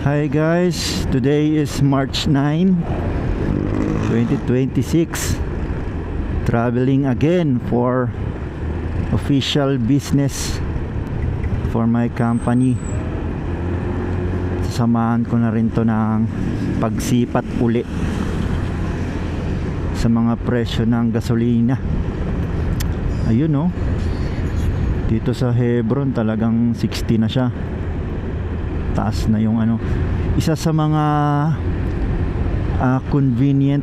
Hi guys, today is March 9, 2026. Traveling again for official business for my company. Sasamahan ko na rin to ng pagsipat uli sa mga presyo ng gasolina. Ayun oh, dito sa Hebron talagang 60 na siya. Taas na yung ano. Isa sa mga convenient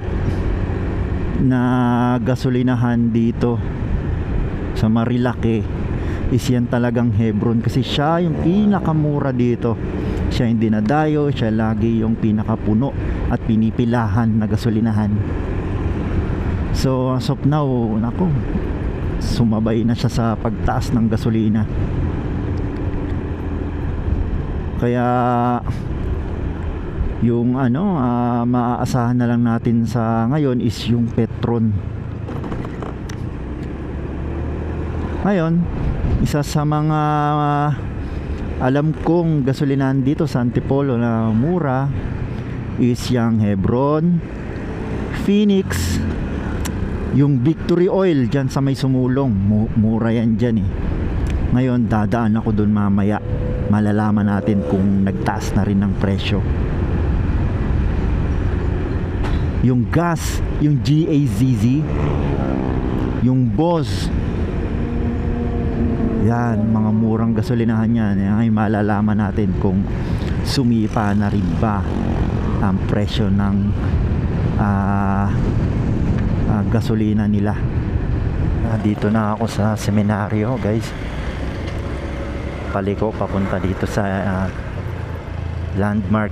na gasolinahan dito sa Marilake is yan talagang Hebron, kasi siya yung pinakamura dito. Siya hindi dinadayo, siya lagi yung pinakapuno at pinipilahan na gasolinahan. So as of now, nako, sumabay na siya sa pagtaas ng gasolina. Kaya yung maaasahan na lang natin sa ngayon is yung Petron. Ngayon, isa sa mga alam kong gasolinahan dito sa Antipolo na mura is yung Hebron, Phoenix, yung Victory Oil dyan sa may Sumulong. Mura yan dyan eh. Ngayon dadaan ako dun mamaya, malalaman natin kung nagtaas na rin ng presyo. Yung gas, yung GAZZ, yung Boss, yan, mga murang gasolinahan yan. Ay malalaman natin kung sumipa na rin ba ang presyo ng gasolina nila. Dito na ako sa seminaryo guys, paliko papunta dito sa landmark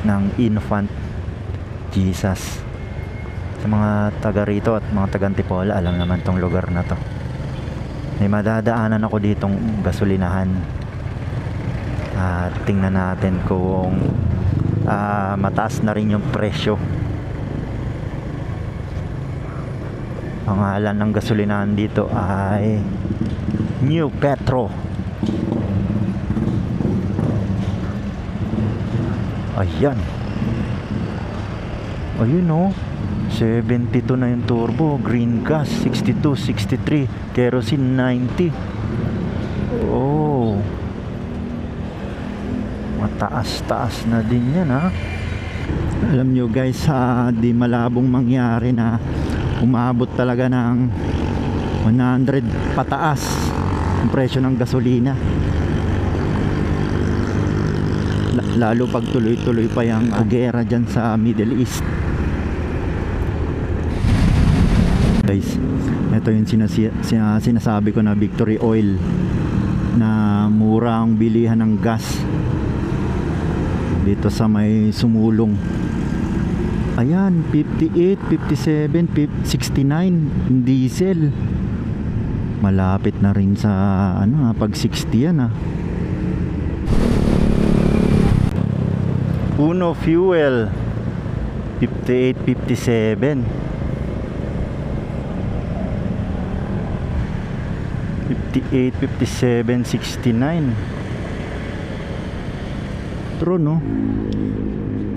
ng Infant Jesus. Sa mga taga rito at mga taga Antipolo, alam naman tong lugar na to. May madadaanan ako ditong gasolinahan. Tingnan natin kung mataas na rin yung presyo. Pangalan ng gasolinahan dito ay New Petro. Ayan. Ayun oh, 72 na yung turbo. Green gas 62, 63. Kerosene 90. Oh, mataas-taas na din yan ha. Alam nyo guys, di malabong mangyari na umabot talaga ng 100 pataas ang presyo ng gasolina. Lalo pag tuloy-tuloy pa yung gera dyan sa Middle East. Guys, ito yung sinasabi ko na Victory Oil na mura ang bilihan ng gas dito sa may Sumulong. Ayan, 58, 57, 69 diesel. Malapit na rin sa pag 60 yan ah. Uno Fuel 58, 57, 58, 57, 69. True no,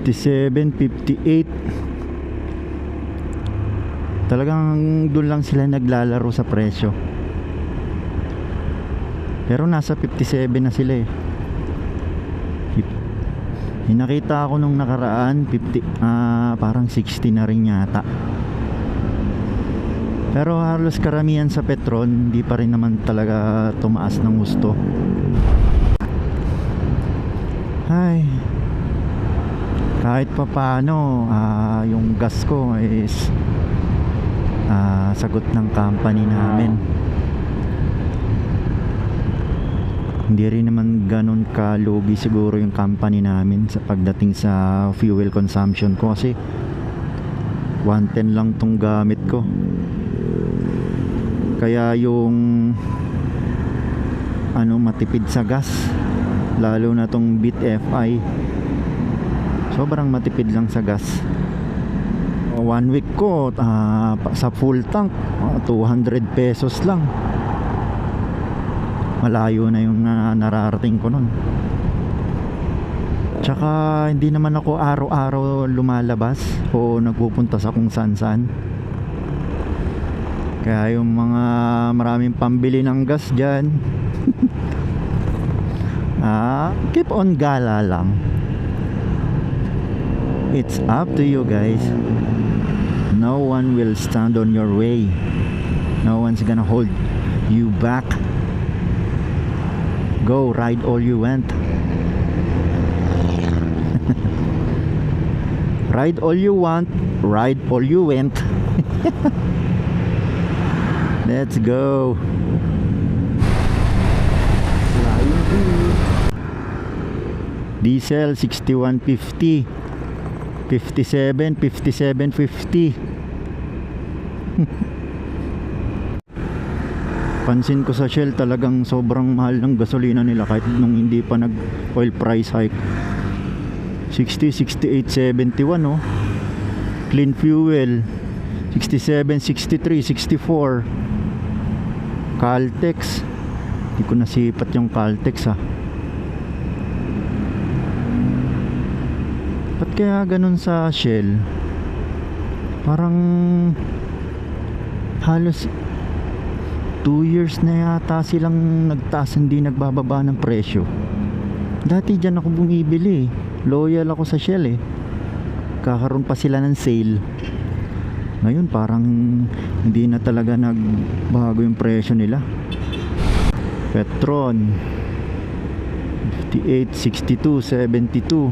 57, 58. Talagang doon lang sila naglalaro sa presyo, pero nasa 57 na sila eh. Nakita ako nung nakaraan 50, parang 60 na rin yata. Pero halos karamihan sa Petron hindi pa rin naman talaga tumaas ng gusto. Ay, kahit pa paano yung gas ko is sagot ng company namin. Hindi rin naman ganun kalugi siguro yung company namin sa pagdating sa fuel consumption ko, kasi 110 lang tong gamit ko. Kaya yung matipid sa gas, lalo na tong Bit FI, sobrang matipid lang sa gas. 1 week ko sa full tank 200 pesos lang. malayo na yung nararating ko nun. Tsaka hindi naman ako araw-araw lumalabas o nagpupunta sa kung saan-saan. Kaya yung mga maraming pambili ng gas dyan, keep on gala lang. It's up to you guys. No one will stand on your way. No one's gonna hold you back. Go ride all you want. Ride all you want, ride all you went. Let's go. Diesel 6150, 5750. Pansin ko sa Shell talagang sobrang mahal ng gasolina nila kahit nung hindi pa nag oil price hike. 60, 68, 71 oh. Clean fuel 67, 63, 64. Caltex, hindi ko nasipat yung Caltex Ba't kaya ganun sa Shell? Parang halos 2 years na yata silang nagtaas, hindi nagbababa ng presyo. Dati dyan ako bumibili, loyal ako sa Shell kakaroon pa sila ng sale. Ngayon parang hindi na talaga nagbago yung presyo nila. Petron 58, 62, 72.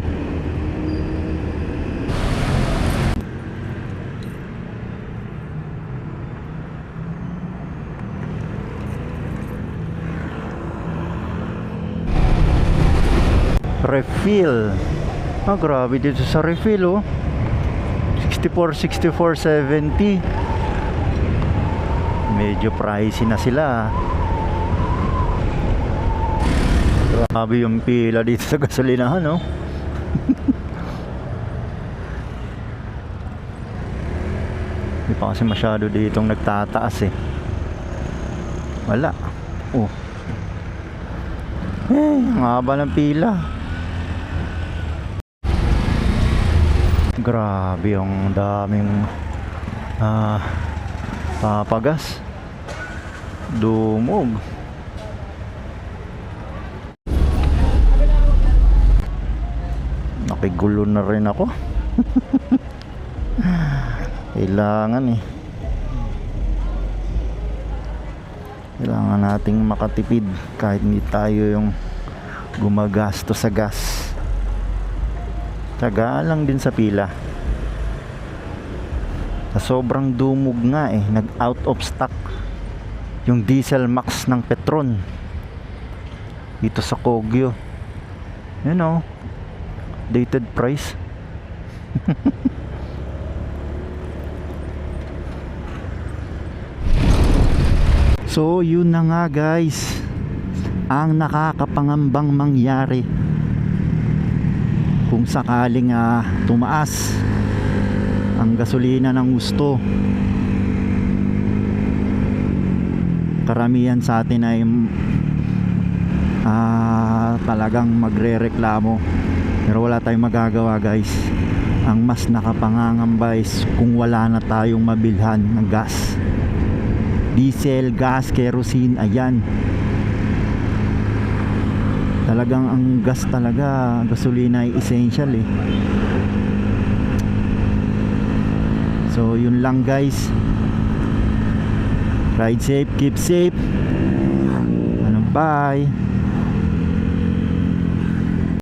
Refill. Grabe dito sa refill 64, 70. Medyo pricey na sila. Grabe yung pila dito sa gasolinahan Hindi pa kasi masyado ditong nagtataas Wala. Ang haba ng pila. Grabe yung daming papagas. Dumog. Nakigulo na rin ako. Kailangan Kailangan nating makatipid kahit hindi tayo yung gumagasto sa gas. Taga lang din sa pila. Sa sobrang dumog nga nag out of stock yung diesel max ng Petron dito sa Kogyo. Dated price. So yun na nga guys ang nakakapangambang mangyari kung sakaling tumaas ang gasolina ng gusto. Karamihan sa atin ay talagang magrereklamo, pero wala tayong magagawa guys. Ang mas nakapangangamba is kung wala na tayong mabilhan ng gas, diesel, gas, kerosene. Ayan, talagang ang gas talaga, gasolina ay essential So yun lang guys. Ride safe, keep safe. Bye.